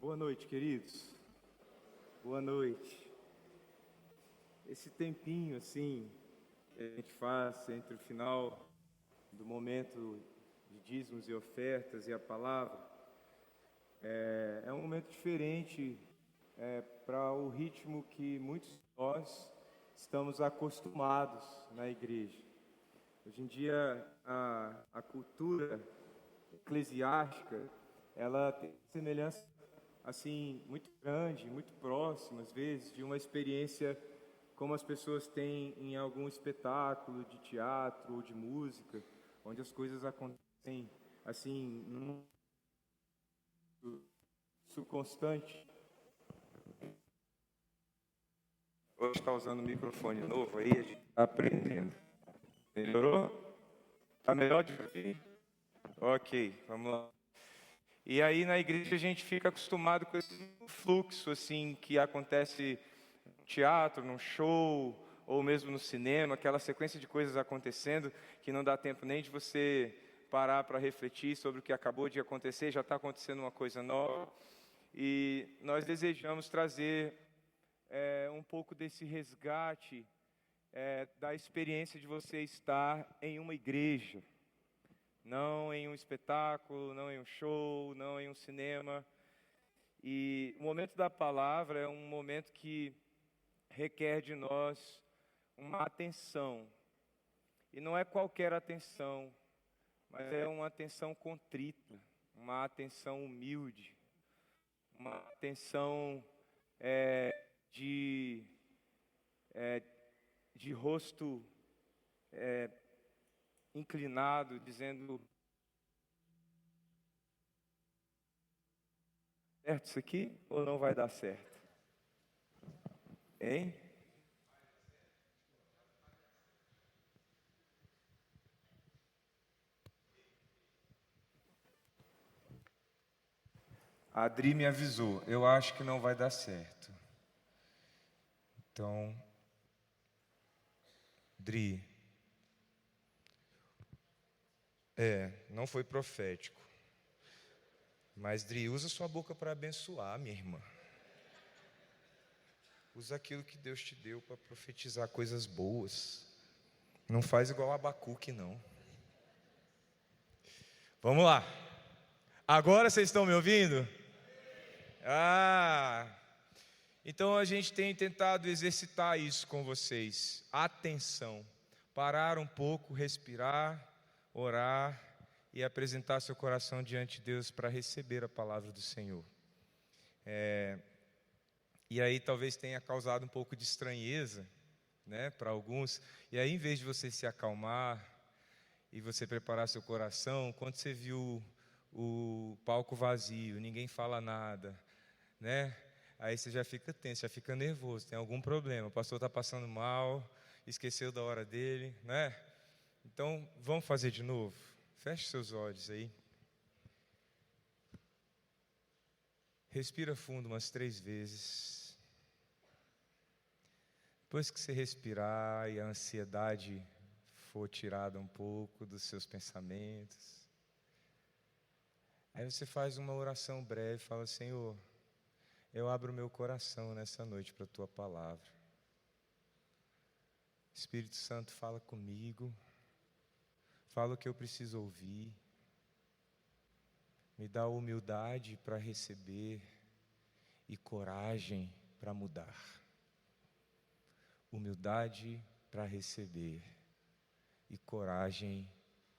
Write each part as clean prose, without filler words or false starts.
Boa noite, queridos. Boa noite. Esse tempinho, assim, que a gente faz entre o final do momento de dízimos e ofertas e a palavra, é um momento diferente para o ritmo que muitos de nós estamos acostumados na igreja. Hoje em dia, a cultura eclesiástica, ela tem semelhança assim muito grande, muito próxima às vezes de uma experiência como as pessoas têm em algum espetáculo de teatro ou de música, onde as coisas acontecem assim num fluxo constante. Hoje está usando um microfone novo aí, a gente está aprendendo. Melhorou? Está melhor de ouvir? Ok, vamos lá. E aí na igreja a gente fica acostumado com esse fluxo assim que acontece no teatro, num show, ou mesmo no cinema, aquela sequência de coisas acontecendo que não dá tempo nem de você parar para refletir sobre o que acabou de acontecer, já está acontecendo uma coisa nova. E nós desejamos trazer um pouco desse resgate da experiência de você estar em uma igreja. Não em um espetáculo, não em um show, não em um cinema. E o momento da palavra é um momento que requer de nós uma atenção. E não é qualquer atenção, mas é uma atenção contrita, uma atenção humilde, uma atenção de, de rosto inclinado, dizendo: certo isso aqui ou não vai dar certo? Hein? A Adri me avisou, eu acho que não vai dar certo. Então, Dri, não foi profético. Mas, Dri, usa sua boca para abençoar, minha irmã. Usa aquilo que Deus te deu para profetizar coisas boas. Não faz igual Abacuque, não. Vamos lá. Agora vocês estão me ouvindo? Então a gente tem tentado exercitar isso com vocês. Atenção. Parar um pouco, respirar, orar e apresentar seu coração diante de Deus para receber a palavra do Senhor. E aí talvez tenha causado um pouco de estranheza, né, para alguns. E aí, em vez de você se acalmar e você preparar seu coração, quando você viu o palco vazio, ninguém fala nada, né? Aí você já fica tenso, já fica nervoso, tem algum problema. O pastor está passando mal, esqueceu da hora dele, né? Então, vamos fazer de novo? Feche seus olhos aí. Respira fundo umas 3 vezes. Depois que você respirar e a ansiedade for tirada um pouco dos seus pensamentos, aí você faz uma oração breve, fala: Senhor, eu abro meu coração nessa noite para a Tua palavra. Espírito Santo, fala comigo, fala o que eu preciso ouvir, me dá humildade para receber e coragem para mudar. Humildade para receber e coragem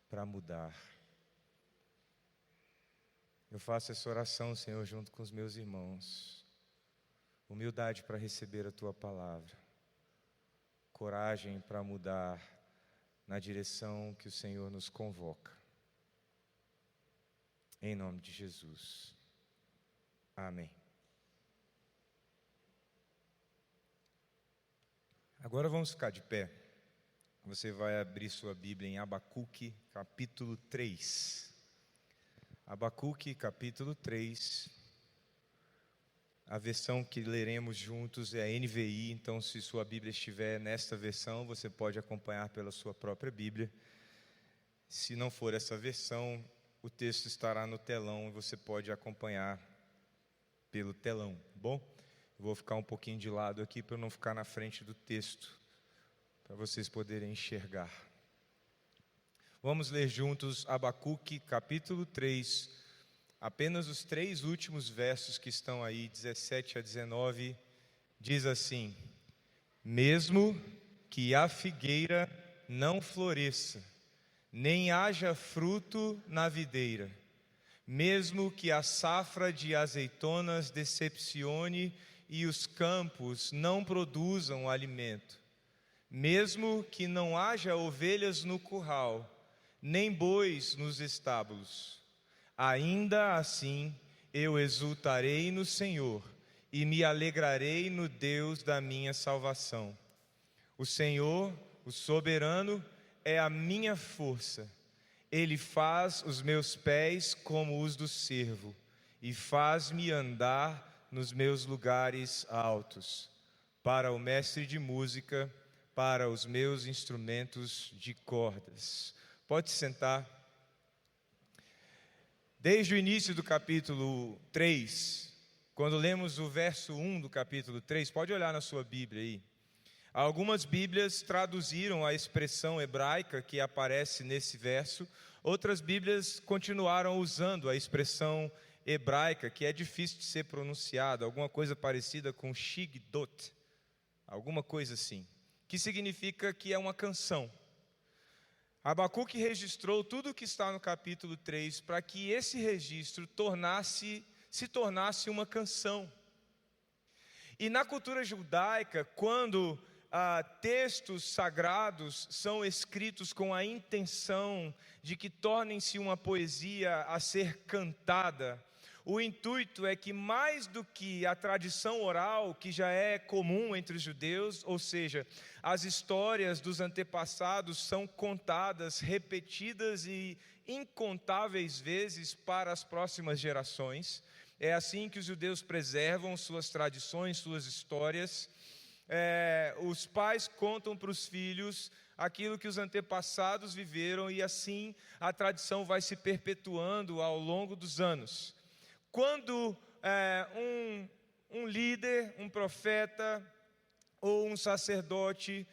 para mudar. Eu faço essa oração, Senhor, junto com os meus irmãos. Humildade para receber a Tua palavra. Coragem para mudar na direção que o Senhor nos convoca. Em nome de Jesus. Amém. Agora vamos ficar de pé. Você vai abrir sua Bíblia em Abacuque, capítulo 3. Abacuque, capítulo 3. A versão que leremos juntos é a NVI, então se sua Bíblia estiver nesta versão, você pode acompanhar pela sua própria Bíblia. Se não for essa versão, o texto estará no telão e você pode acompanhar pelo telão, tá bom? Vou ficar um pouquinho de lado aqui para eu não ficar na frente do texto, para vocês poderem enxergar. Vamos ler juntos Abacuque, capítulo 3, apenas os 3 últimos versos que estão aí, 17 a 19, diz assim: mesmo que a figueira não floresça, nem haja fruto na videira, mesmo que a safra de azeitonas decepcione e os campos não produzam alimento, mesmo que não haja ovelhas no curral, nem bois nos estábulos, ainda assim eu exultarei no Senhor e me alegrarei no Deus da minha salvação. O Senhor, o soberano, é a minha força. Ele faz os meus pés como os do cervo e faz-me andar nos meus lugares altos. Para o mestre de música, para os meus instrumentos de cordas. Pode sentar. Desde o início do capítulo 3, quando lemos o verso 1 do capítulo 3, pode olhar na sua Bíblia aí. Algumas Bíblias traduziram a expressão hebraica que aparece nesse verso. Outras Bíblias continuaram usando a expressão hebraica, que é difícil de ser pronunciada, alguma coisa parecida com shigdot, alguma coisa assim, que significa que é uma canção. Abacuque registrou tudo o que está no capítulo 3 para que esse registro se tornasse uma canção. E na cultura judaica, quando textos sagrados são escritos com a intenção de que tornem-se uma poesia a ser cantada, o intuito é que mais do que a tradição oral, que já é comum entre os judeus, ou seja, as histórias dos antepassados são contadas, repetidas e incontáveis vezes para as próximas gerações. É assim que os judeus preservam suas tradições, suas histórias. Os pais contam para os filhos aquilo que os antepassados viveram e assim a tradição vai se perpetuando ao longo dos anos. Quando um líder, um profeta, ou um sacerdote,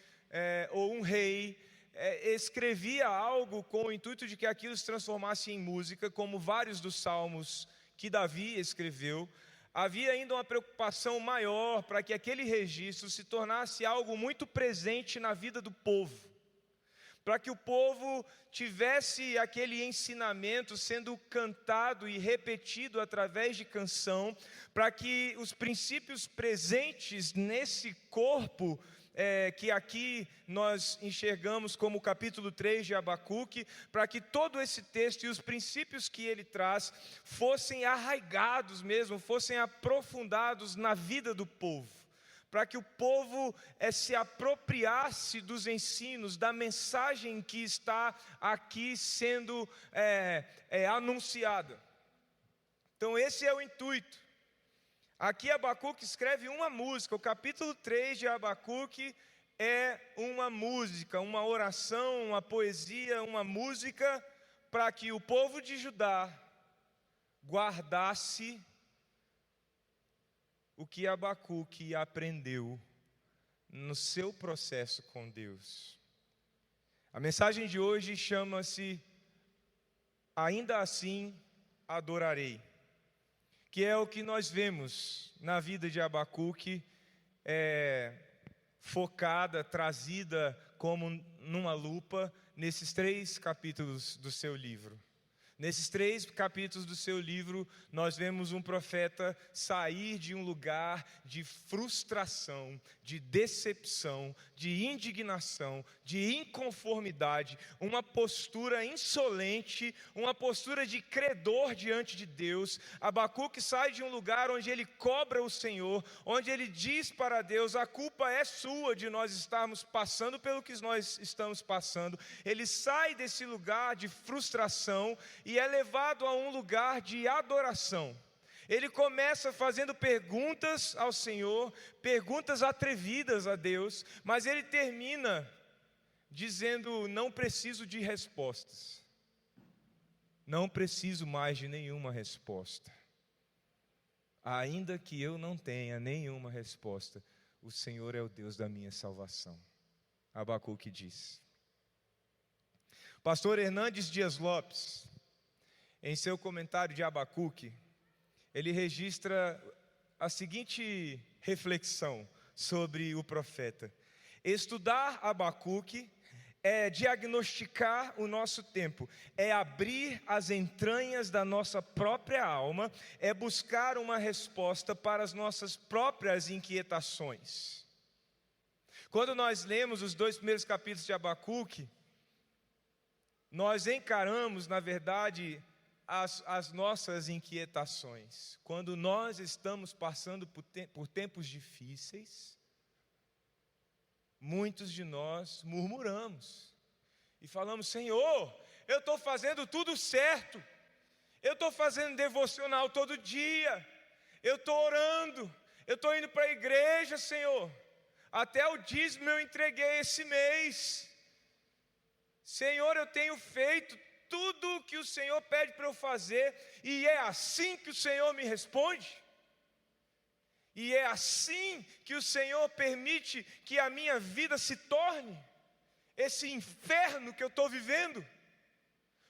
ou um rei, escrevia algo com o intuito de que aquilo se transformasse em música, como vários dos salmos que Davi escreveu, havia ainda uma preocupação maior para que aquele registro se tornasse algo muito presente na vida do povo. Para que o povo tivesse aquele ensinamento sendo cantado e repetido através de canção, para que os princípios presentes nesse corpo, que aqui nós enxergamos como o capítulo 3 de Abacuque, para que todo esse texto e os princípios que ele traz fossem arraigados mesmo, fossem aprofundados na vida do povo. Para que o povo se apropriasse dos ensinos, da mensagem que está aqui sendo anunciada. Então esse é o intuito. Aqui Abacuque escreve uma música, o capítulo 3 de Abacuque é uma música, uma oração, uma poesia, uma música para que o povo de Judá guardasse o que Abacuque aprendeu no seu processo com Deus. A mensagem de hoje chama-se Ainda Assim Adorarei, que é o que nós vemos na vida de Abacuque, focada, trazida como numa lupa, nesses 3 capítulos do seu livro. Nesses 3 capítulos do seu livro, nós vemos um profeta sair de um lugar de frustração, de decepção, de indignação, de inconformidade, uma postura insolente, uma postura de credor diante de Deus. Abacuque sai de um lugar onde ele cobra o Senhor, onde ele diz para Deus: a culpa é sua de nós estarmos passando pelo que nós estamos passando. Ele sai desse lugar de frustração e é levado a um lugar de adoração. Ele começa fazendo perguntas ao Senhor, perguntas atrevidas a Deus, mas ele termina dizendo: não preciso de respostas, não preciso mais de nenhuma resposta. ainda que eu não tenha nenhuma resposta, o Senhor é o Deus da minha salvação. Abacuque diz. Pastor Hernandes Dias Lopes, em seu comentário de Abacuque, ele registra a seguinte reflexão sobre o profeta: estudar Abacuque é diagnosticar o nosso tempo, é abrir as entranhas da nossa própria alma, é buscar uma resposta para as nossas próprias inquietações. Quando nós lemos os 2 primeiros capítulos de Abacuque, nós encaramos, na verdade, as nossas inquietações. Quando nós estamos passando por tempos difíceis, muitos de nós murmuramos e falamos: Senhor, eu estou fazendo tudo certo, eu estou fazendo devocional todo dia, eu estou orando, eu estou indo para a igreja, Senhor, até o dízimo eu entreguei esse mês, Senhor, eu tenho feito tudo o que o Senhor pede para eu fazer, e é assim que o Senhor me responde? E é assim que o Senhor permite que a minha vida se torne esse inferno que eu estou vivendo?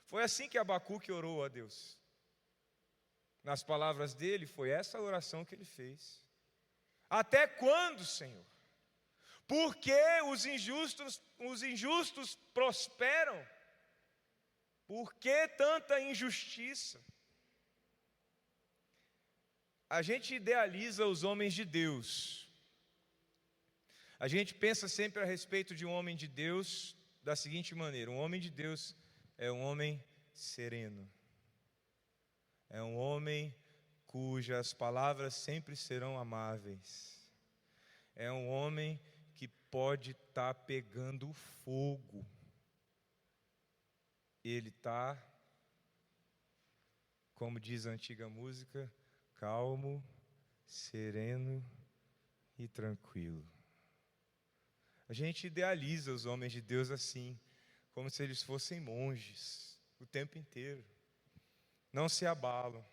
Foi assim que Abacuque orou a Deus. Nas palavras dele, foi essa a oração que ele fez. Até quando, Senhor? Por que os injustos prosperam? Por que tanta injustiça? A gente idealiza os homens de Deus. A gente pensa sempre a respeito de um homem de Deus da seguinte maneira: um homem de Deus é um homem sereno. É um homem cujas palavras sempre serão amáveis. É um homem que pode estar pegando fogo. Ele está, como diz a antiga música, calmo, sereno e tranquilo. A gente idealiza os homens de Deus assim, como se eles fossem monges o tempo inteiro. Não se abalam.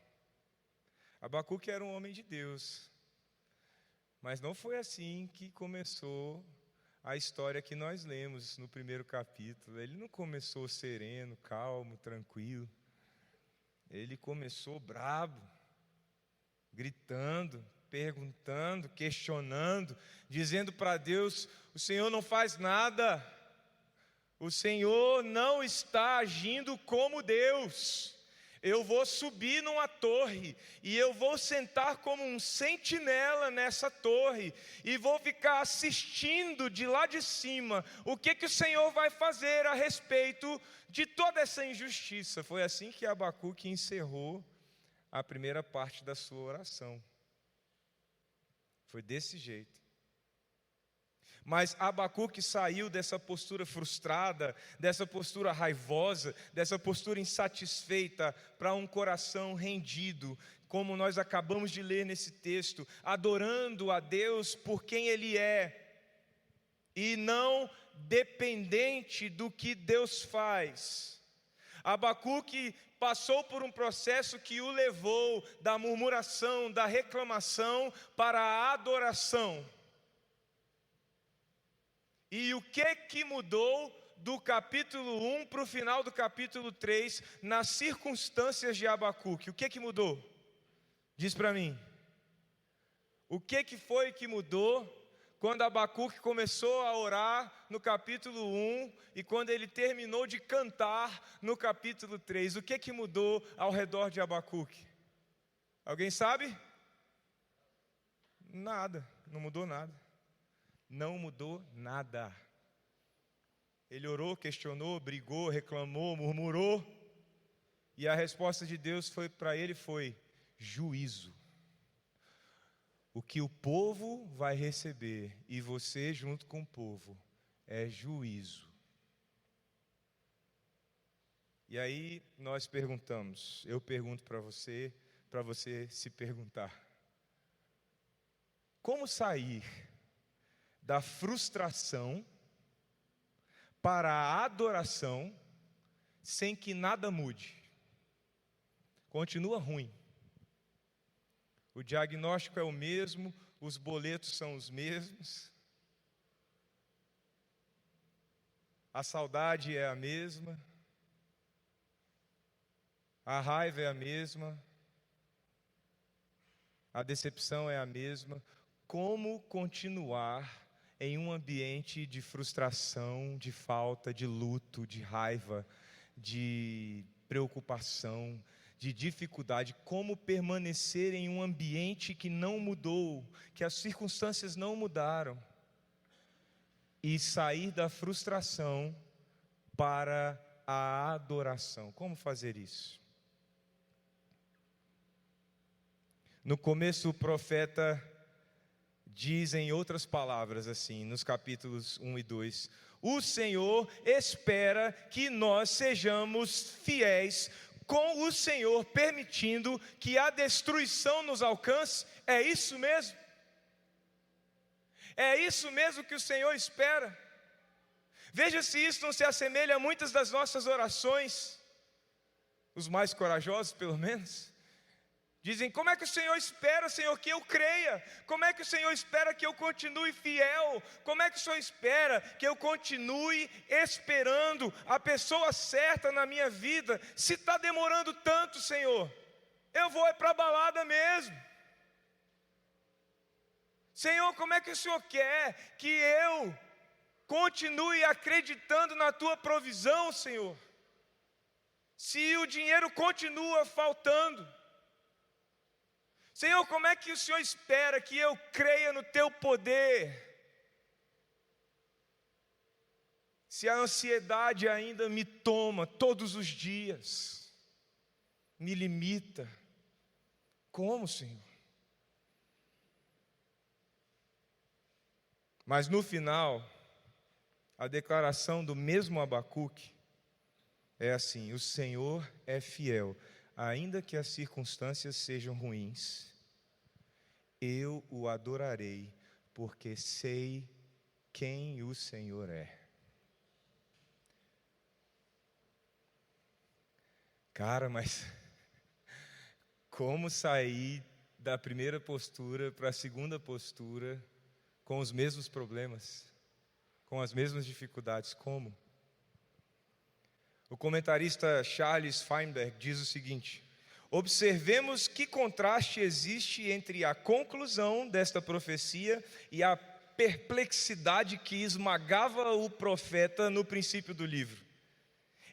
Abacuque era um homem de Deus, mas não foi assim que começou a história que nós lemos no primeiro capítulo. Ele não começou sereno, calmo, tranquilo. Ele começou brabo, gritando, perguntando, questionando, dizendo para Deus: o Senhor não faz nada, o Senhor não está agindo como Deus. Eu vou subir numa torre e eu vou sentar como um sentinela nessa torre e vou ficar assistindo de lá de cima o que o Senhor vai fazer a respeito de toda essa injustiça. Foi assim que Abacuque encerrou a primeira parte da sua oração. Foi desse jeito. Mas Abacuque saiu dessa postura frustrada, dessa postura raivosa, dessa postura insatisfeita, para um coração rendido, como nós acabamos de ler nesse texto, adorando a Deus por quem Ele é, e não dependente do que Deus faz. Abacuque passou por um processo que o levou da murmuração, da reclamação, para a adoração. E o que mudou do capítulo 1 para o final do capítulo 3, nas circunstâncias de Abacuque? O que mudou? Diz para mim. O que foi que mudou quando Abacuque começou a orar no capítulo 1 e quando ele terminou de cantar no capítulo 3? O que mudou ao redor de Abacuque? Alguém sabe? Nada, não mudou nada. Não mudou nada. Ele orou, questionou, brigou, reclamou, murmurou, e a resposta de Deus para ele foi juízo. O que o povo vai receber, e você junto com o povo, é juízo. E aí nós perguntamos, eu pergunto para você se perguntar: como sair da frustração para a adoração sem que nada mude? Continua ruim. O diagnóstico é o mesmo, os boletos são os mesmos, a saudade é a mesma, a raiva é a mesma, a decepção é a mesma. Como continuar em um ambiente de frustração, de falta, de luto, de raiva, de preocupação, de dificuldade? Como permanecer em um ambiente que não mudou, que as circunstâncias não mudaram, e sair da frustração para a adoração? Como fazer isso? No começo, o profeta diz em outras palavras assim, nos capítulos 1 e 2, o Senhor espera que nós sejamos fiéis, com o Senhor permitindo que a destruição nos alcance. É isso mesmo? É isso mesmo que o Senhor espera? Veja se isso não se assemelha a muitas das nossas orações, os mais corajosos pelo menos. Dizem, como é que o Senhor espera, Senhor, que eu creia? Como é que o Senhor espera que eu continue fiel? Como é que o Senhor espera que eu continue esperando a pessoa certa na minha vida? Se está demorando tanto, Senhor, eu vou para a balada mesmo. Senhor, como é que o Senhor quer que eu continue acreditando na Tua provisão, Senhor? Se o dinheiro continua faltando. Senhor, como é que o Senhor espera que eu creia no Teu poder, se a ansiedade ainda me toma todos os dias, me limita? Como, Senhor? Mas no final, a declaração do mesmo Abacuque é assim: o Senhor é fiel, ainda que as circunstâncias sejam ruins, eu o adorarei, porque sei quem o Senhor é. Cara, mas como sair da primeira postura para a segunda postura com os mesmos problemas, com as mesmas dificuldades? Como? O comentarista Charles Feinberg diz o seguinte: observemos que contraste existe entre a conclusão desta profecia e a perplexidade que esmagava o profeta no princípio do livro.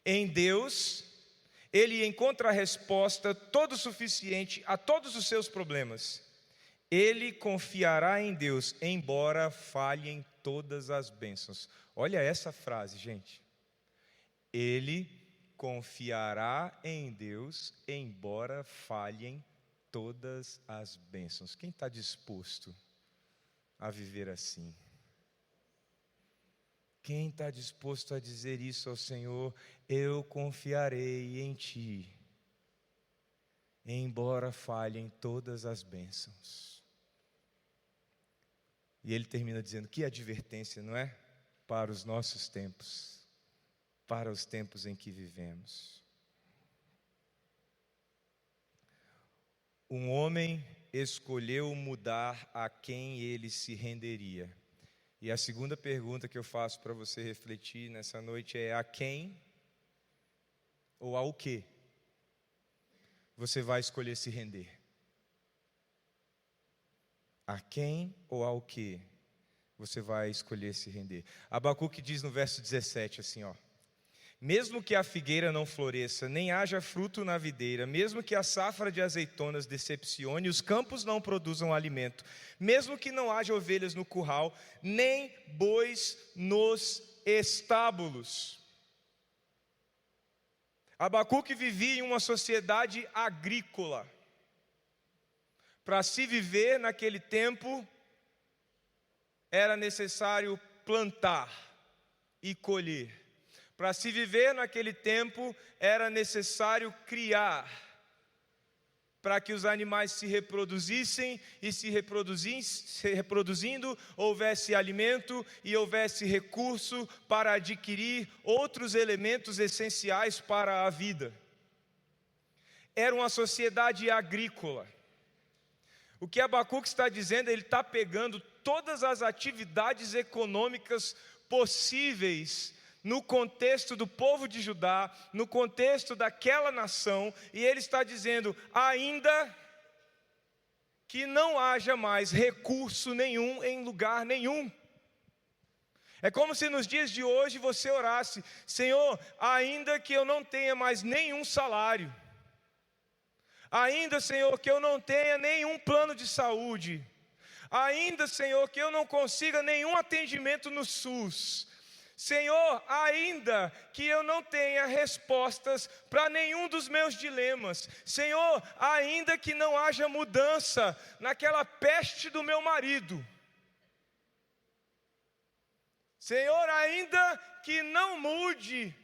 Em Deus, ele encontra a resposta todo suficiente a todos os seus problemas. Ele confiará em Deus, embora falhem todas as bênçãos. Olha essa frase, gente. Ele confiará em Deus, embora falhem todas as bênçãos. Quem está disposto a viver assim? Quem está disposto a dizer isso ao Senhor? Eu confiarei em Ti, embora falhem todas as bênçãos. E ele termina dizendo, que advertência, não é? Para os nossos tempos, para os tempos em que vivemos. Um homem escolheu mudar a quem ele se renderia. E a segunda pergunta que eu faço para você refletir nessa noite é: a quem ou ao que você vai escolher se render? A quem ou ao que você vai escolher se render? Abacuque diz no verso 17 assim, ó: mesmo que a figueira não floresça, nem haja fruto na videira, mesmo que a safra de azeitonas decepcione, os campos não produzam alimento, mesmo que não haja ovelhas no curral, nem bois nos estábulos. Abacuque vivia em uma sociedade agrícola. Para se viver naquele tempo, era necessário plantar e colher. Para se viver naquele tempo, era necessário criar, para que os animais se reproduzissem, e se reproduzindo, houvesse alimento e houvesse recurso para adquirir outros elementos essenciais para a vida. Era uma sociedade agrícola. O que Abacuque está dizendo, ele está pegando todas as atividades econômicas possíveis no contexto do povo de Judá, no contexto daquela nação, e ele está dizendo, ainda que não haja mais recurso nenhum em lugar nenhum. É como se nos dias de hoje você orasse, Senhor, ainda que eu não tenha mais nenhum salário, ainda, Senhor, que eu não tenha nenhum plano de saúde, ainda, Senhor, que eu não consiga nenhum atendimento no SUS, Senhor, ainda que eu não tenha respostas para nenhum dos meus dilemas, Senhor, ainda que não haja mudança naquela peste do meu marido, Senhor, ainda que não mude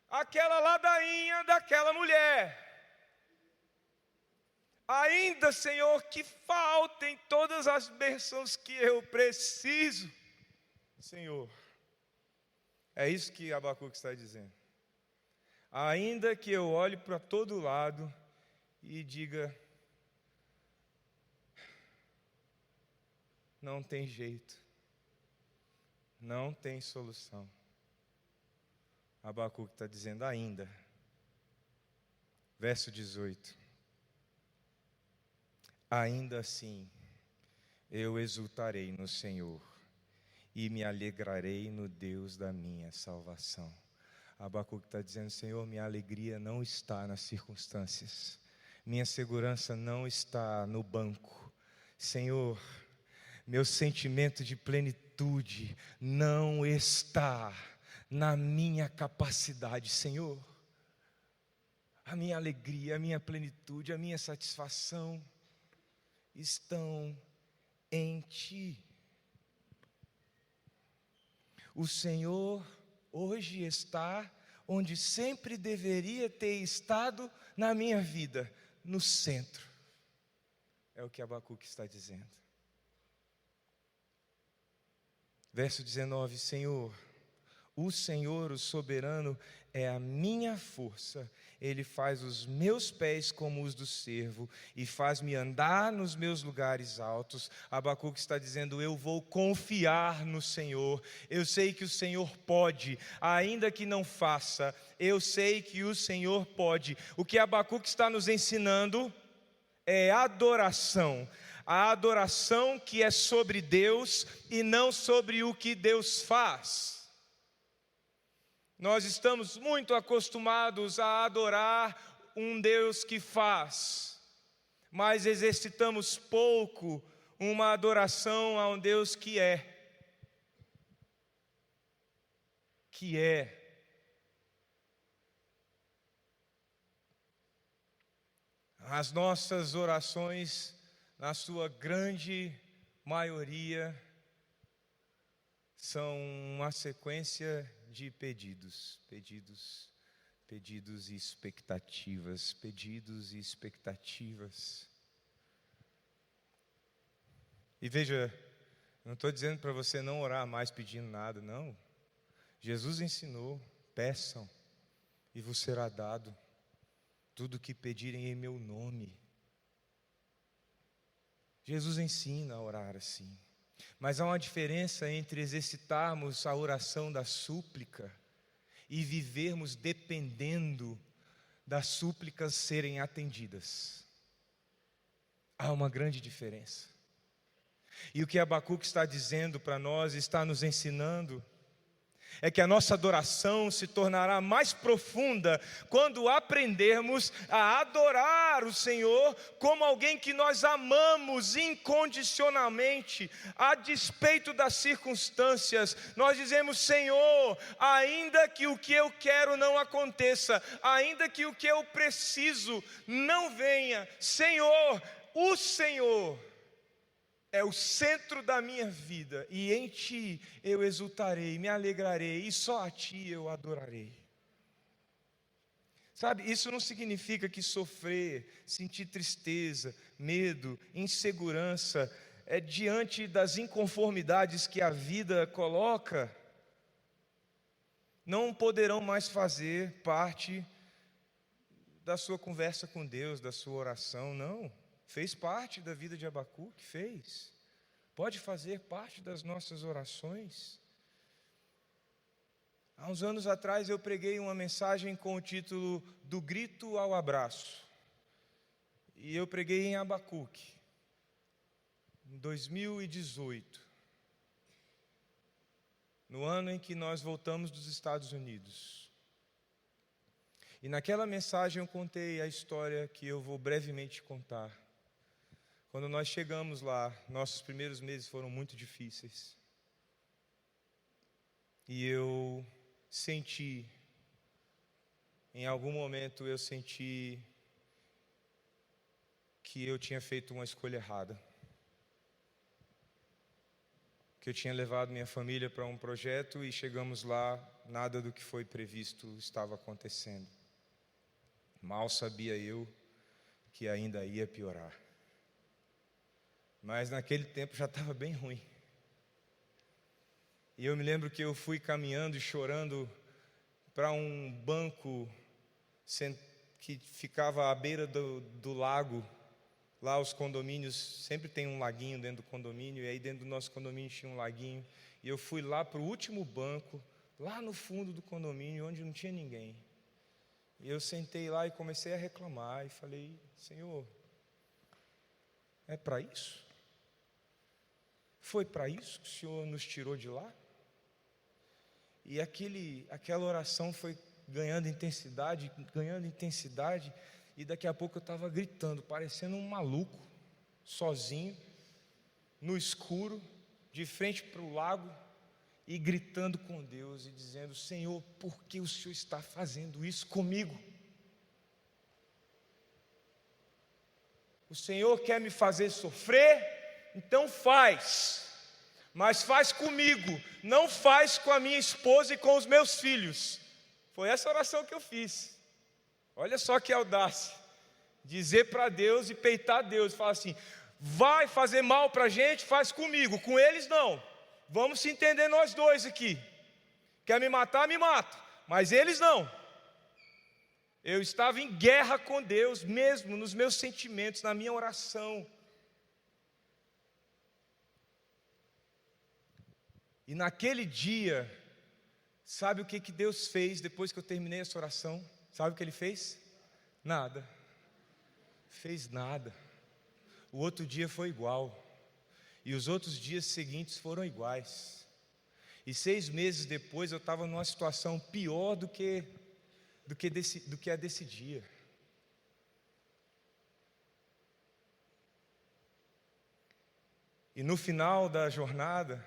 aquela ladainha daquela mulher, ainda, Senhor, que faltem todas as bênçãos que eu preciso, Senhor. É isso que Abacuque está dizendo. Ainda que eu olhe para todo lado e diga, não tem jeito, não tem solução. Abacuque está dizendo ainda. Verso 18. Ainda assim, eu exultarei no Senhor e me alegrarei no Deus da minha salvação. Abacuque está dizendo, Senhor, minha alegria não está nas circunstâncias, minha segurança não está no banco, Senhor, meu sentimento de plenitude não está na minha capacidade, Senhor, a minha alegria, a minha plenitude, a minha satisfação estão em Ti. O Senhor hoje está onde sempre deveria ter estado na minha vida, no centro. É o que Abacuque está dizendo. Verso 19, Senhor, o Senhor, o soberano, é a minha força. Ele faz os meus pés como os do cervo e faz-me andar nos meus lugares altos. Abacuque está dizendo, eu vou confiar no Senhor. Eu sei que o Senhor pode, ainda que não faça. Eu sei que o Senhor pode. O que Abacuque está nos ensinando é adoração. A adoração que é sobre Deus e não sobre o que Deus faz. Nós estamos muito acostumados a adorar um Deus que faz, mas exercitamos pouco uma adoração a um Deus que é. Que é. As nossas orações, na sua grande maioria, são uma sequência de pedidos e expectativas, pedidos e expectativas. E veja, não estou dizendo para você não orar mais pedindo nada, não. Jesus ensinou, peçam e vos será dado tudo o que pedirem em meu nome. Jesus ensina a orar assim. Mas há uma diferença entre exercitarmos a oração da súplica e vivermos dependendo das súplicas serem atendidas. Há uma grande diferença. E o que Abacuque está dizendo para nós, está nos ensinando, é que a nossa adoração se tornará mais profunda quando aprendermos a adorar o Senhor como alguém que nós amamos incondicionalmente, a despeito das circunstâncias. Nós dizemos, Senhor, ainda que o que eu quero não aconteça, ainda que o que eu preciso não venha, Senhor, o Senhor é o centro da minha vida, e em Ti eu exultarei, me alegrarei, e só a Ti eu adorarei. Sabe, isso não significa que sofrer, sentir tristeza, medo, insegurança, diante das inconformidades que a vida coloca, não poderão mais fazer parte da sua conversa com Deus, da sua oração, não. fez parte da vida de Abacuque, pode fazer parte das nossas orações. Há uns anos atrás eu preguei uma mensagem com o título Do Grito ao Abraço, e eu preguei em Abacuque, em 2018, no ano em que nós voltamos dos Estados Unidos. E naquela mensagem eu contei a história que eu vou brevemente contar. Quando nós chegamos lá, nossos primeiros meses foram muito difíceis. E eu senti, em algum momento eu senti que eu tinha feito uma escolha errada. Que eu tinha levado minha família para um projeto e chegamos lá, nada do que foi previsto estava acontecendo. Mal sabia eu que ainda ia piorar. Mas naquele tempo já estava bem ruim. E eu me lembro que eu fui caminhando e chorando para um banco que ficava à beira do lago. Lá os condomínios, sempre tem um laguinho dentro do condomínio, e aí dentro do nosso condomínio tinha um laguinho. E eu fui lá para o último banco, lá no fundo do condomínio, onde não tinha ninguém. E eu sentei lá e comecei a reclamar, e falei: Senhor, é para isso? Foi para isso que o Senhor nos tirou de lá? E aquela oração foi ganhando intensidade, e daqui a pouco eu estava gritando, parecendo um maluco, sozinho, no escuro, de frente para o lago, e gritando com Deus e dizendo: Senhor, por que o Senhor está fazendo isso comigo? O Senhor quer me fazer sofrer? Então faz, mas faz comigo, não faz com a minha esposa e com os meus filhos. Foi essa oração que eu fiz. Olha só que audácia, dizer para Deus e peitar Deus, falar assim: vai fazer mal para a gente, faz comigo, com eles não, vamos se entender nós dois aqui, quer me matar, me mata, mas eles não. Eu estava em guerra com Deus mesmo, nos meus sentimentos, na minha oração. E naquele dia, sabe o que Deus fez depois que eu terminei essa oração? Sabe o que Ele fez? Nada. Fez nada. O outro dia foi igual. E os outros dias seguintes foram iguais. E 6 meses depois eu estava numa situação pior do que a desse dia. E no final da jornada,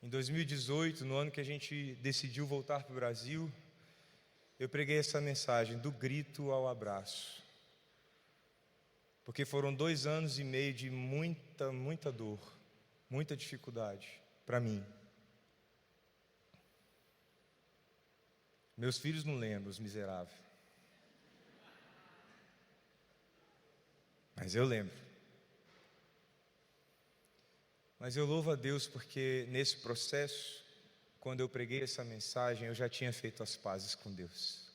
em 2018, no ano que a gente decidiu voltar para o Brasil, eu preguei essa mensagem, do grito ao abraço. Porque foram 2 anos e meio de muita dor, muita dificuldade para mim. Meus filhos não lembram, os miseráveis. Mas eu lembro. Mas eu louvo a Deus porque nesse processo, quando eu preguei essa mensagem, eu já tinha feito as pazes com Deus.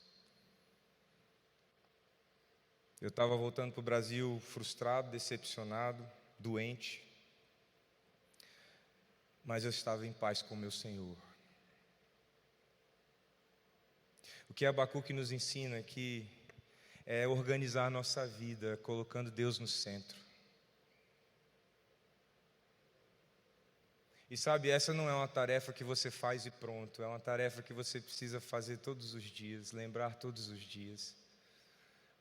Eu estava voltando para o Brasil frustrado, decepcionado, doente, mas eu estava em paz com o meu Senhor. O que Abacuque nos ensina aqui é organizar a nossa vida, colocando Deus no centro. E sabe, essa não é uma tarefa que você faz e pronto, é uma tarefa que você precisa fazer todos os dias, lembrar todos os dias.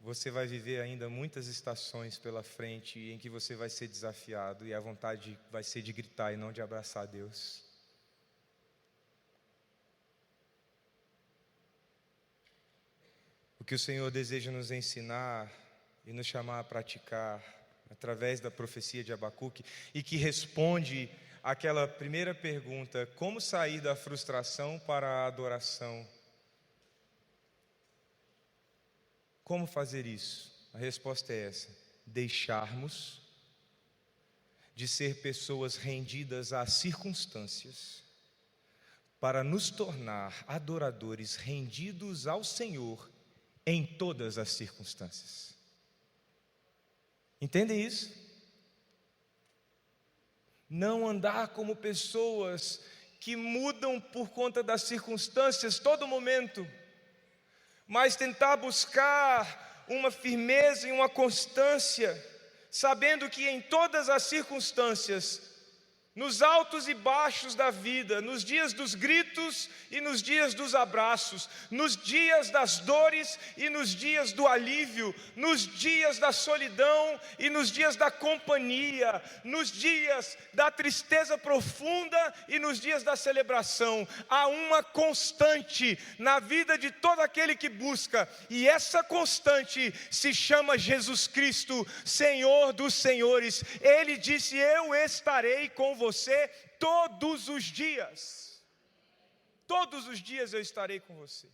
Você vai viver ainda muitas estações pela frente em que você vai ser desafiado e a vontade vai ser de gritar e não de abraçar Deus. O que o Senhor deseja nos ensinar e nos chamar a praticar através da profecia de Abacuque, e que responde àquela primeira pergunta: como sair da frustração para a adoração? Como fazer isso? A resposta é essa: deixarmos de ser pessoas rendidas às circunstâncias para nos tornar adoradores rendidos ao Senhor em todas as circunstâncias. Entendem isso? Não andar como pessoas que mudam por conta das circunstâncias todo momento, mas tentar buscar uma firmeza e uma constância, sabendo que em todas as circunstâncias, nos altos e baixos da vida, nos dias dos gritos e nos dias dos abraços, nos dias das dores e nos dias do alívio, nos dias da solidão e nos dias da companhia, nos dias da tristeza profunda e nos dias da celebração, há uma constante na vida de todo aquele que busca, e essa constante se chama Jesus Cristo, Senhor dos senhores. Ele disse: eu estarei com você todos os dias. Todos os dias eu estarei com você.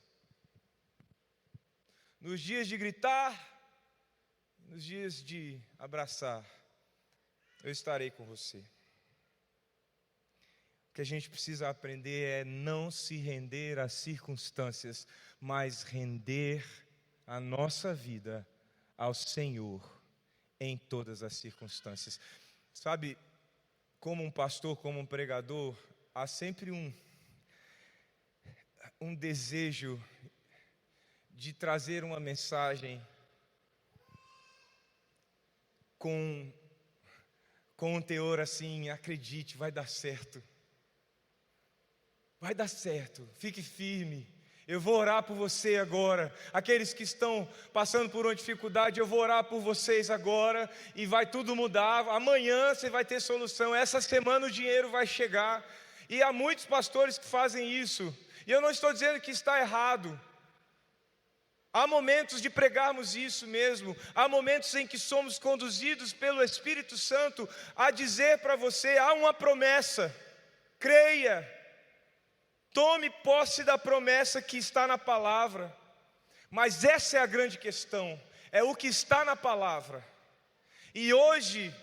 Nos dias de gritar, nos dias de abraçar, eu estarei com você. O que a gente precisa aprender é não se render às circunstâncias, mas render a nossa vida ao Senhor em todas as circunstâncias. Sabe, como um pastor, como um pregador, há sempre um desejo de trazer uma mensagem com um teor assim: acredite, vai dar certo. Vai dar certo, fique firme. Eu vou orar por você agora. Aqueles que estão passando por uma dificuldade, eu vou orar por vocês agora e vai tudo mudar. Amanhã você vai ter solução. Essa semana o dinheiro vai chegar. E há muitos pastores que fazem isso. E eu não estou dizendo que está errado. Há momentos de pregarmos isso mesmo. Há momentos em que somos conduzidos pelo Espírito Santo a dizer para você: há uma promessa. Creia. Tome posse da promessa que está na palavra. Mas essa é a grande questão, é o que está na palavra. E hoje,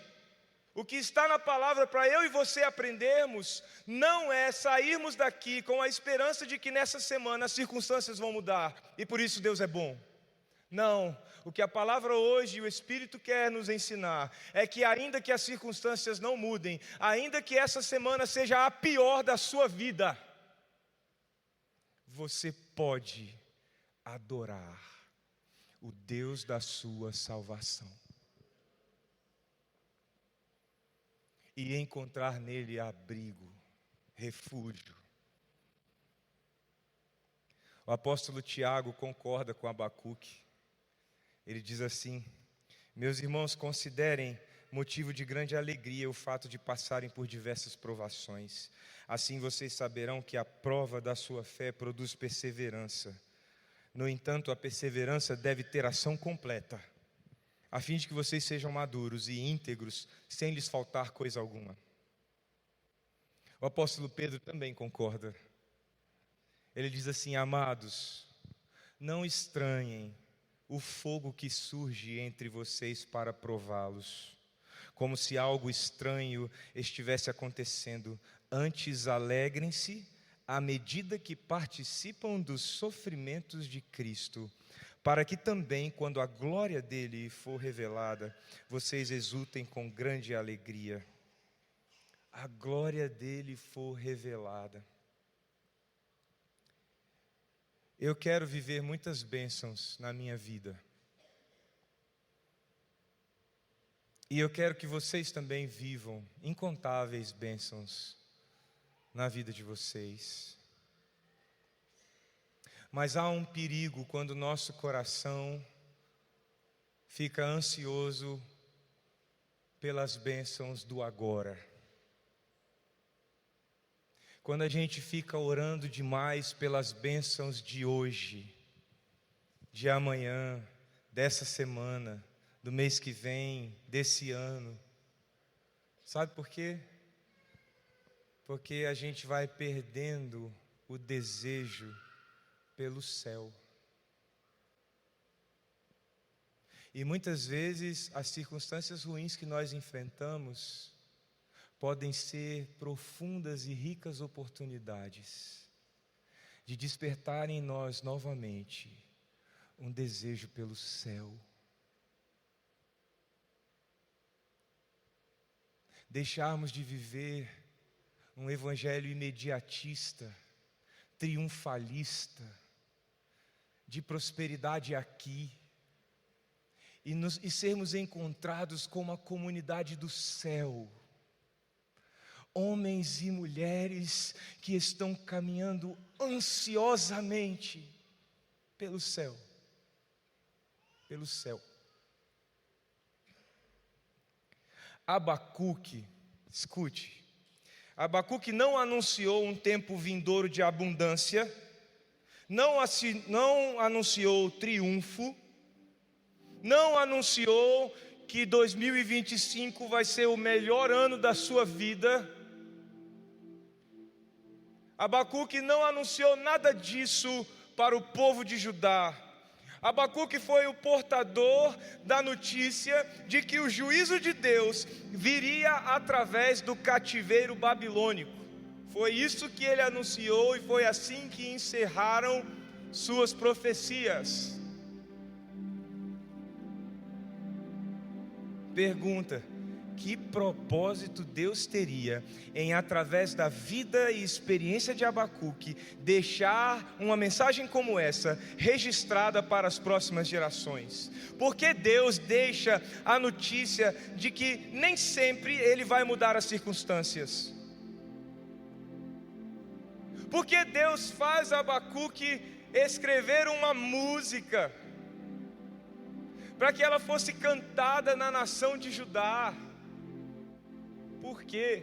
o que está na palavra para eu e você aprendermos, não é sairmos daqui com a esperança de que nessa semana as circunstâncias vão mudar, e por isso Deus é bom. Não, o que a palavra hoje e o Espírito quer nos ensinar é que ainda que as circunstâncias não mudem, ainda que essa semana seja a pior da sua vida, você pode adorar o Deus da sua salvação e encontrar nele abrigo, refúgio. O apóstolo Tiago concorda com Abacuque. Ele diz assim: meus irmãos, considerem motivo de grande alegria o fato de passarem por diversas provações. Assim vocês saberão que a prova da sua fé produz perseverança. No entanto, a perseverança deve ter ação completa, a fim de que vocês sejam maduros e íntegros, sem lhes faltar coisa alguma. O apóstolo Pedro também concorda. Ele diz assim: amados, não estranhem o fogo que surge entre vocês para prová-los, como se algo estranho estivesse acontecendo. Antes alegrem-se à medida que participam dos sofrimentos de Cristo, para que também, quando a glória dele for revelada, vocês exultem com grande alegria. A glória dele for revelada. Eu quero viver muitas bênçãos na minha vida. E eu quero que vocês também vivam incontáveis bênçãos na vida de vocês. Mas há um perigo quando o nosso coração fica ansioso pelas bênçãos do agora. Quando a gente fica orando demais pelas bênçãos de hoje, de amanhã, dessa semana, do mês que vem, desse ano. Sabe por quê? Porque a gente vai perdendo o desejo pelo céu. E muitas vezes as circunstâncias ruins que nós enfrentamos podem ser profundas e ricas oportunidades de despertar em nós novamente um desejo pelo céu. deixarmos de viver um evangelho imediatista, triunfalista, de prosperidade aqui, e sermos encontrados como a comunidade do céu, homens e mulheres que estão caminhando ansiosamente pelo céu, pelo céu. Abacuque, escute, Abacuque não anunciou um tempo vindouro de abundância, não anunciou triunfo, não anunciou que 2025 vai ser o melhor ano da sua vida. Abacuque não anunciou nada disso para o povo de Judá. Abacuque foi o portador da notícia de que o juízo de Deus viria através do cativeiro babilônico. Foi isso que ele anunciou e foi assim que encerraram suas profecias. Pergunta: que propósito Deus teria em, através da vida e experiência de Abacuque, deixar uma mensagem como essa registrada para as próximas gerações? Porque Deus deixa a notícia de que nem sempre Ele vai mudar as circunstâncias? Porque Deus faz Abacuque escrever uma música para que ela fosse cantada na nação de Judá? Por quê?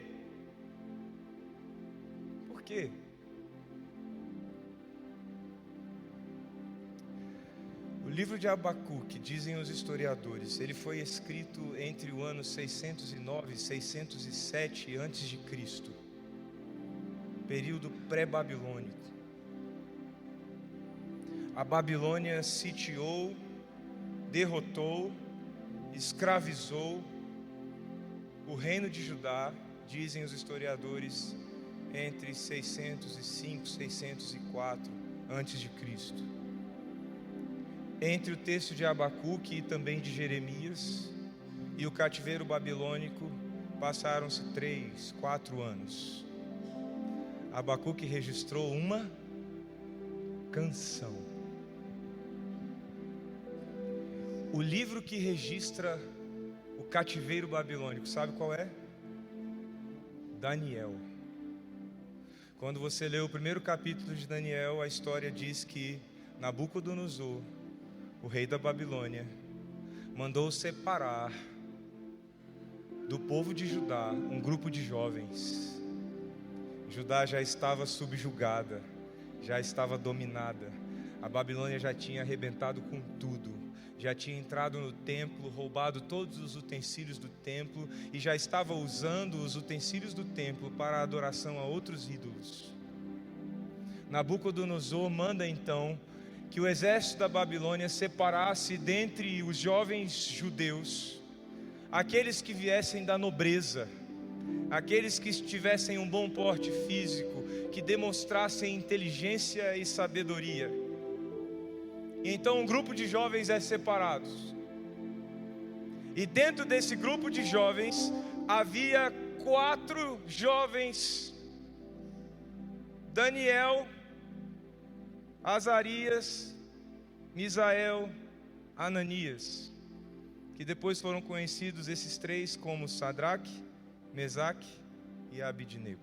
Por quê? O livro de Abacuque, dizem os historiadores, ele foi escrito entre o ano 609 e 607 a.C., período pré-babilônico. A Babilônia sitiou, derrotou, escravizou o reino de Judá, dizem os historiadores, entre 605 e 604 a.C. Entre o texto de Abacuque e também de Jeremias e o cativeiro babilônico passaram-se 3, 4 anos. Abacuque registrou uma canção. O livro que registra o cativeiro babilônico, sabe qual é? Daniel. Quando você lê o primeiro capítulo de Daniel, a história diz que Nabucodonosor, o rei da Babilônia, mandou separar do povo de Judá um grupo de jovens. Judá já estava subjugada, já estava dominada. A Babilônia já tinha arrebentado com tudo. Já tinha entrado no templo, roubado todos os utensílios do templo e já estava usando os utensílios do templo para a adoração a outros ídolos. Nabucodonosor manda então que o exército da Babilônia separasse dentre os jovens judeus aqueles que viessem da nobreza, aqueles que tivessem um bom porte físico, que demonstrassem inteligência e sabedoria. E então um grupo de jovens é separado. E dentro desse grupo de jovens havia 4 jovens: Daniel, Azarias, Misael, Ananias, que depois foram conhecidos esses 3 como Sadraque, Mesaque e Abidnego.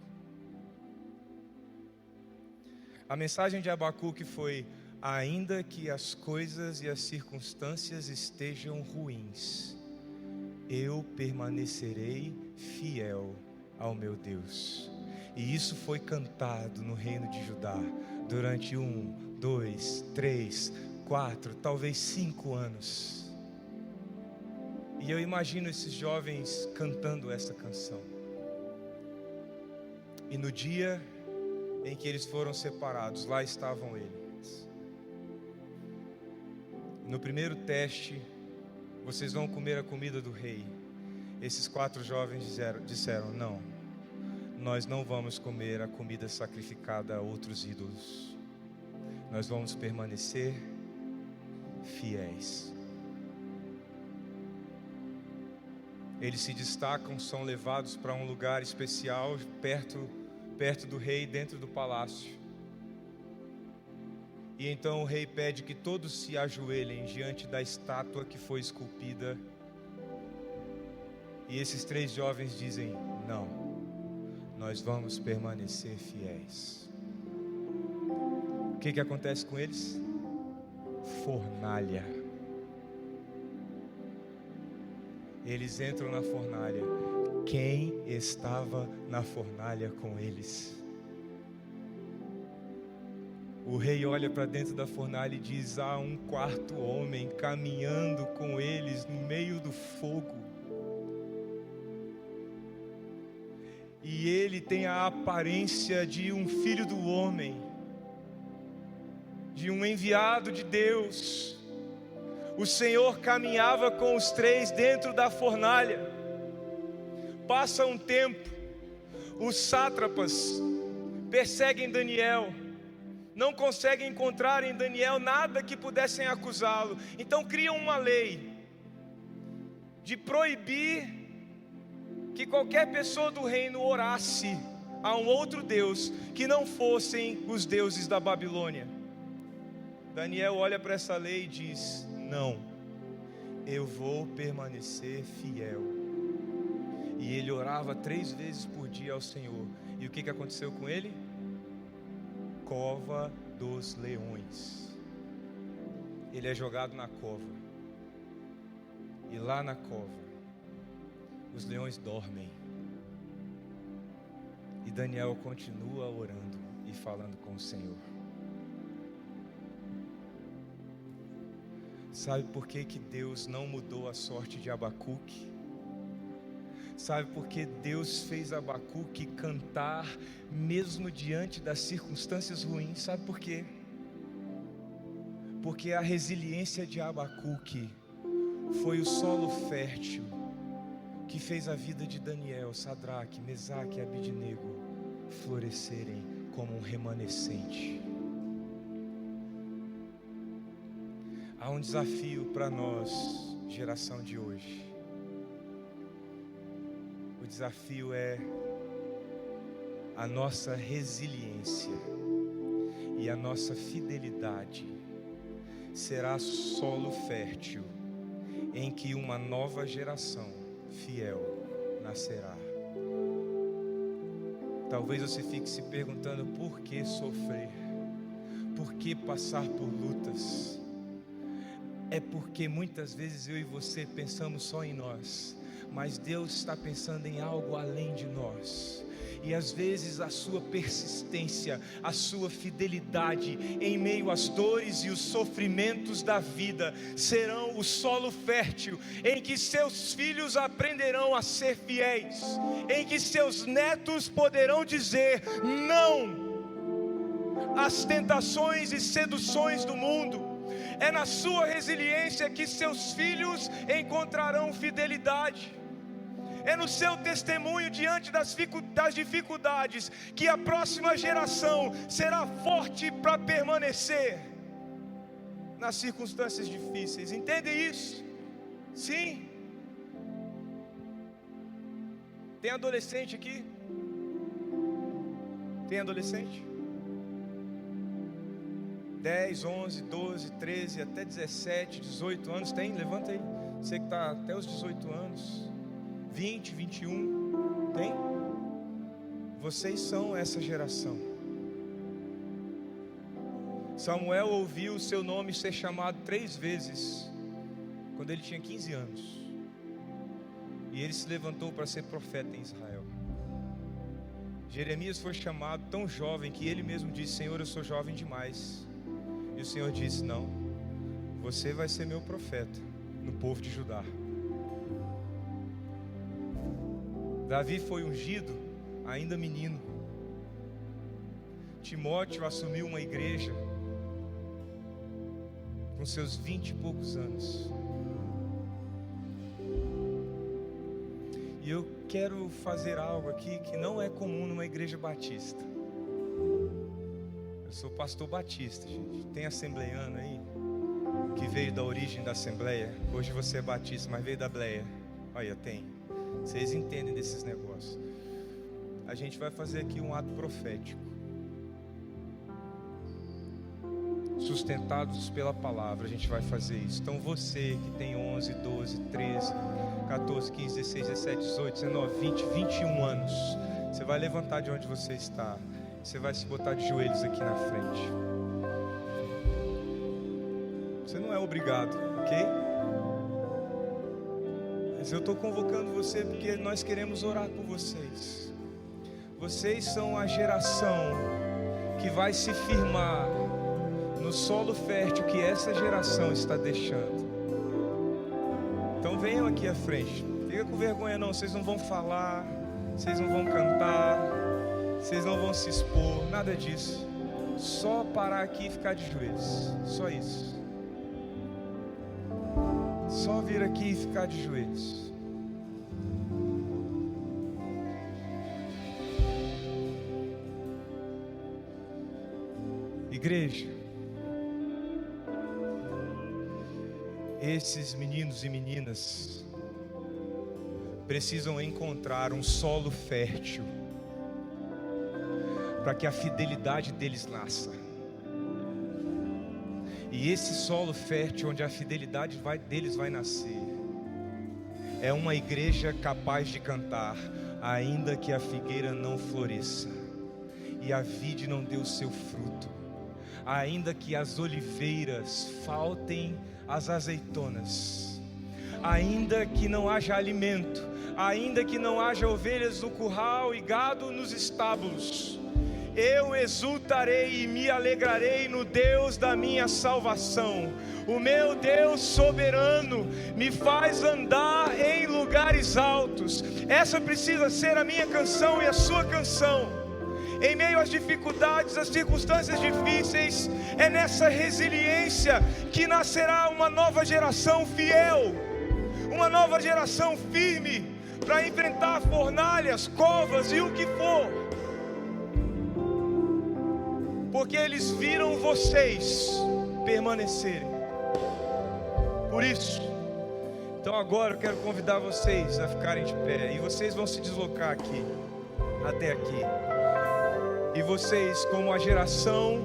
A mensagem de Abacuque foi: ainda que as coisas e as circunstâncias estejam ruins, eu permanecerei fiel ao meu Deus. E isso foi cantado no reino de Judá durante 1, 2, 3, 4, talvez 5 anos. E eu imagino esses jovens cantando essa canção. E no dia em que eles foram separados, lá estavam eles. No primeiro teste, vocês vão comer a comida do rei. Esses 4 jovens disseram: não, nós não vamos comer a comida sacrificada a outros ídolos. Nós vamos permanecer fiéis. Eles se destacam, são levados para um lugar especial, perto do rei, dentro do palácio. E então o rei pede que todos se ajoelhem diante da estátua que foi esculpida. E esses 3 jovens dizem: não, nós vamos permanecer fiéis. O que acontece com eles? Fornalha. Eles entram na fornalha. Quem estava na fornalha com eles? O rei olha para dentro da fornalha e diz: há um 4º homem caminhando com eles no meio do fogo. E ele tem a aparência de um filho do homem, de um enviado de Deus. O Senhor caminhava com os 3 dentro da fornalha. Passa um tempo, os sátrapas perseguem Daniel, não conseguem encontrar em Daniel nada que pudessem acusá-lo. Então criam uma lei de proibir que qualquer pessoa do reino orasse a um outro Deus que não fossem os deuses da Babilônia. Daniel olha para essa lei e diz: não, eu vou permanecer fiel. E ele orava 3 vezes por dia ao Senhor. E o que aconteceu com ele? Cova dos leões. Ele é jogado na cova. E lá na cova, os leões dormem. E Daniel continua orando e falando com o Senhor. Sabe por que Deus não mudou a sorte de Abacuque? Sabe por que Deus fez Abacuque cantar mesmo diante das circunstâncias ruins? Sabe por quê? Porque a resiliência de Abacuque foi o solo fértil que fez a vida de Daniel, Sadraque, Mesaque e Abidnego florescerem como um remanescente. Há um desafio para nós, geração de hoje. O desafio é a nossa resiliência e a nossa fidelidade será solo fértil em que uma nova geração fiel nascerá. Talvez você fique se perguntando: por que sofrer? Por que passar por lutas? É porque muitas vezes eu e você pensamos só em nós, mas Deus está pensando em algo além de nós. E às vezes a sua persistência, a sua fidelidade em meio às dores e os sofrimentos da vida serão o solo fértil em que seus filhos aprenderão a ser fiéis, em que seus netos poderão dizer não às tentações e seduções do mundo. É na sua resiliência que seus filhos encontrarão fidelidade. É no seu testemunho diante das dificuldades que a próxima geração será forte para permanecer nas circunstâncias difíceis. Entende isso? Sim? Tem adolescente aqui? Tem adolescente? 10, 11, 12, 13, até 17, 18 anos, tem? Levanta aí. Você que está até os 18 anos, 20, 21, tem? Vocês são essa geração. Samuel ouviu o seu nome ser chamado 3 vezes, quando ele tinha 15 anos. E ele se levantou para ser profeta em Israel. Jeremias foi chamado tão jovem que ele mesmo disse: Senhor, eu sou jovem demais. E o Senhor disse: não, você vai ser meu profeta no povo de Judá. Davi foi ungido ainda menino. Timóteo assumiu uma igreja com seus 20 e poucos anos. E eu quero fazer algo aqui que não é comum numa igreja batista. Eu sou pastor batista, gente. Tem assembleiano aí que veio da origem da assembleia. Hoje você é batista, mas veio da Bleia. Olha, tem. Vocês entendem desses negócios. A gente vai fazer aqui um ato profético, sustentados pela palavra. A gente vai fazer isso. Então você que tem 11, 12, 13, 14, 15, 16, 17, 18, 19, 20, 21 anos, você vai levantar de onde você está. Você vai se botar de joelhos aqui na frente. Você não é obrigado, ok? Mas eu estou convocando você porque nós queremos orar por vocês. Vocês são a geração que vai se firmar no solo fértil que essa geração está deixando. Então venham aqui à frente. Fica com vergonha não, vocês não vão falar, vocês não vão cantar, vocês não vão se expor, nada disso. Só parar aqui e ficar de joelhos, só isso. Só vir aqui e ficar de joelhos. Igreja, esses meninos e meninas precisam encontrar um solo fértil para que a fidelidade deles nasça. E esse solo fértil onde a fidelidade deles vai nascer é uma igreja capaz de cantar: ainda que a figueira não floresça e a vide não dê o seu fruto, ainda que as oliveiras faltem as azeitonas, ainda que não haja alimento, ainda que não haja ovelhas no curral e gado nos estábulos, eu exultarei e me alegrarei no Deus da minha salvação. O meu Deus soberano me faz andar em lugares altos. Essa precisa ser a minha canção e a sua canção. Em meio às dificuldades, às circunstâncias difíceis, é nessa resiliência que nascerá uma nova geração fiel, uma nova geração firme para enfrentar fornalhas, covas e o que for. Porque eles viram vocês permanecerem. Por isso, então agora eu quero convidar vocês a ficarem de pé. E vocês vão se deslocar aqui, até aqui. E vocês, como a geração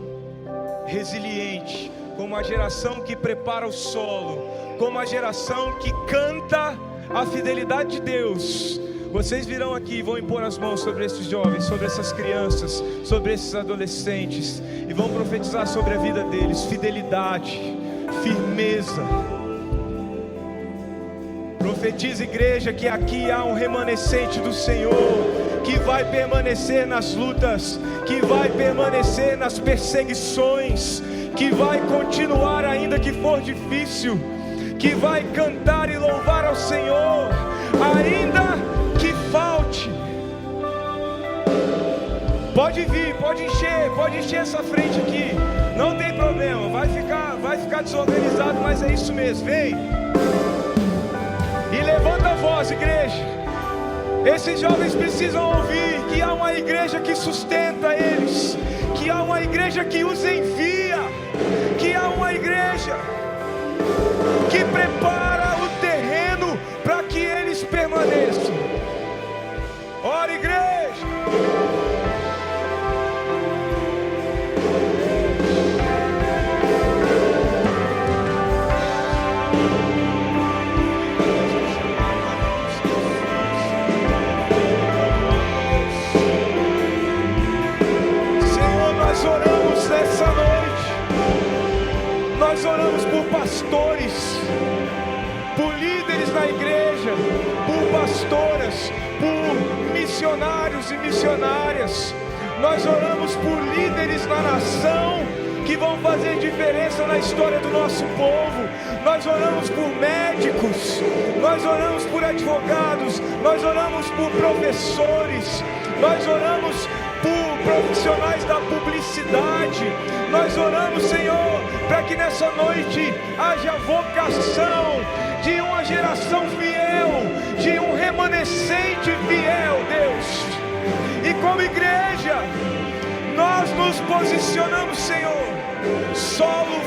resiliente, como a geração que prepara o solo, como a geração que canta a fidelidade de Deus, vocês virão aqui e vão impor as mãos sobre esses jovens, sobre essas crianças, sobre esses adolescentes, e vão profetizar sobre a vida deles: fidelidade, firmeza. Profetiza, igreja, que aqui há um remanescente do Senhor, que vai permanecer nas lutas, que vai permanecer nas perseguições, que vai continuar ainda que for difícil, que vai cantar e louvar ao Senhor, ainda que falte. Pode vir, pode encher essa frente aqui, não tem problema, vai ficar desorganizado, mas é isso mesmo, vem. E levanta a voz, igreja. Esses jovens precisam ouvir que há uma igreja que sustenta eles, que há uma igreja que os envia, que há uma igreja que prepara o terreno para que eles permaneçam. Ora, igreja. Nessa noite, nós oramos por pastores, por líderes na igreja, por pastoras, por missionários e missionárias. Nós oramos por líderes na nação que vão fazer diferença na história do nosso povo. Nós oramos por médicos, nós oramos por advogados, nós oramos por professores, nós oramos por profissionais da publicidade. Nós oramos, Senhor, para que nessa noite haja vocação de uma geração fiel, de um remanescente fiel, Deus. E como igreja, nós nos posicionamos, Senhor, solo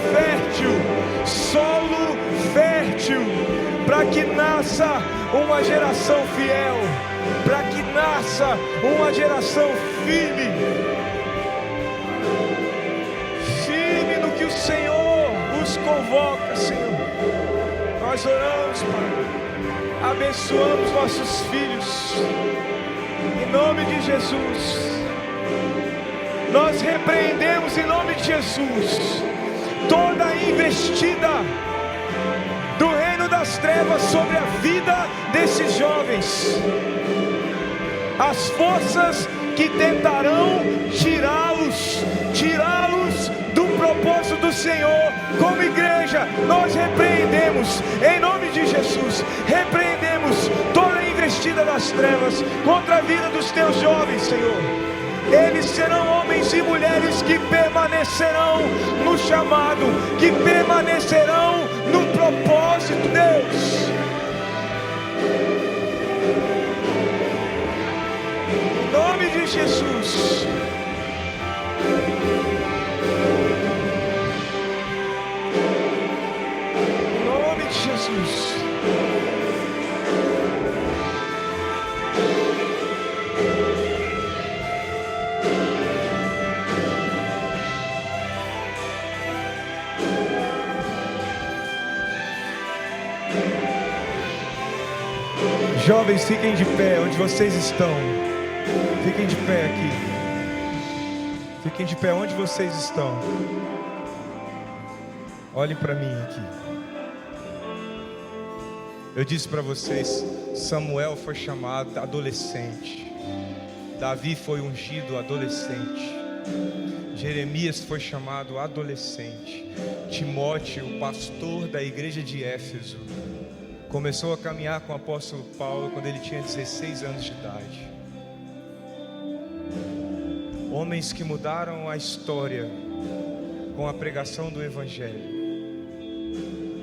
fértil, para que nasça uma geração fiel, para que nasça uma geração firme no que o Senhor os convoca, Senhor. Nós oramos, Pai, abençoamos nossos filhos, em nome de Jesus. Nós repreendemos em nome de Jesus toda a investida do reino das trevas sobre a vida desses jovens, as forças que tentarão tirá-los do propósito do Senhor. Como igreja, nós repreendemos em nome de Jesus, repreendemos toda a investida das trevas contra a vida dos teus jovens, Senhor. Eles serão homens e mulheres que permanecerão no chamado, que permanecerão no propósito, Deus. Em nome de Jesus. Em nome de Jesus. Jovens, fiquem de pé onde vocês estão. Fiquem de pé aqui. Fiquem de pé onde vocês estão. Olhem para mim aqui. Eu disse para vocês, Samuel foi chamado adolescente. Davi foi ungido adolescente. Jeremias foi chamado adolescente. Timóteo, o pastor da igreja de Éfeso, começou a caminhar com o apóstolo Paulo quando ele tinha 16 anos de idade. Homens que mudaram a história com a pregação do Evangelho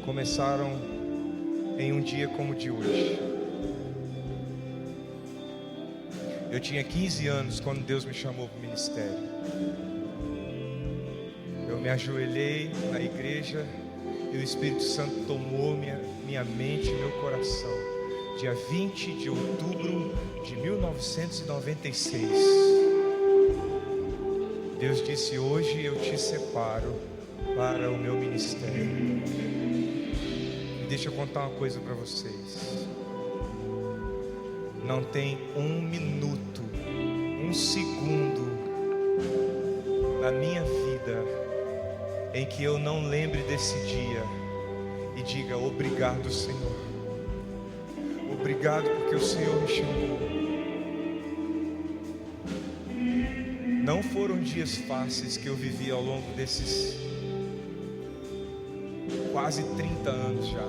começaram em um dia como o de hoje. Eu tinha 15 anos quando Deus me chamou para o ministério. Eu me ajoelhei na igreja e o Espírito Santo tomou minha mente e meu coração. Dia 20 de outubro de 1996. Deus disse: hoje eu te separo para o meu ministério. E deixa eu contar uma coisa para vocês. Não tem um minuto, um segundo na minha vida em que eu não lembre desse dia e diga: obrigado, Senhor. Obrigado porque o Senhor me chamou. Não foram dias fáceis que eu vivi ao longo desses quase 30 anos já.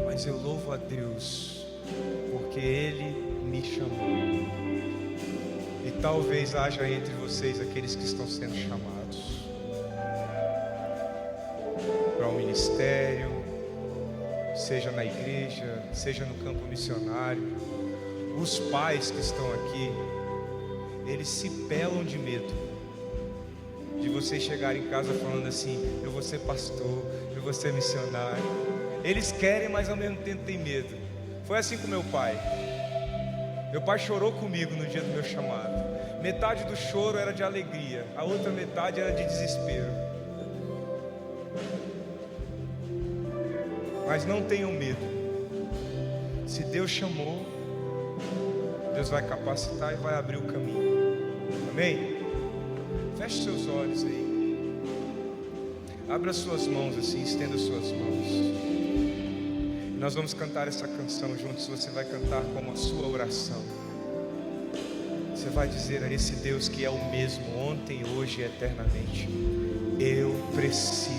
Mas eu louvo a Deus porque Ele me chamou. E talvez haja entre vocês aqueles que estão sendo chamados para um ministério, seja na igreja, seja no campo missionário. Os pais que estão aqui, eles se pelam de medo de vocês chegarem em casa falando assim: eu vou ser pastor, eu vou ser missionário. Eles querem, mas ao mesmo tempo têm medo. Foi assim com meu pai. Meu pai chorou comigo no dia do meu chamado. Metade do choro era de alegria, a outra metade era de desespero. Mas não tenham medo. Se Deus chamou, Deus vai capacitar e vai abrir o caminho. Amém? Feche seus olhos aí. Abra suas mãos assim, estenda suas mãos. Nós vamos cantar essa canção juntos. Você vai cantar como a sua oração. Você vai dizer a esse Deus que é o mesmo ontem, hoje e eternamente: eu preciso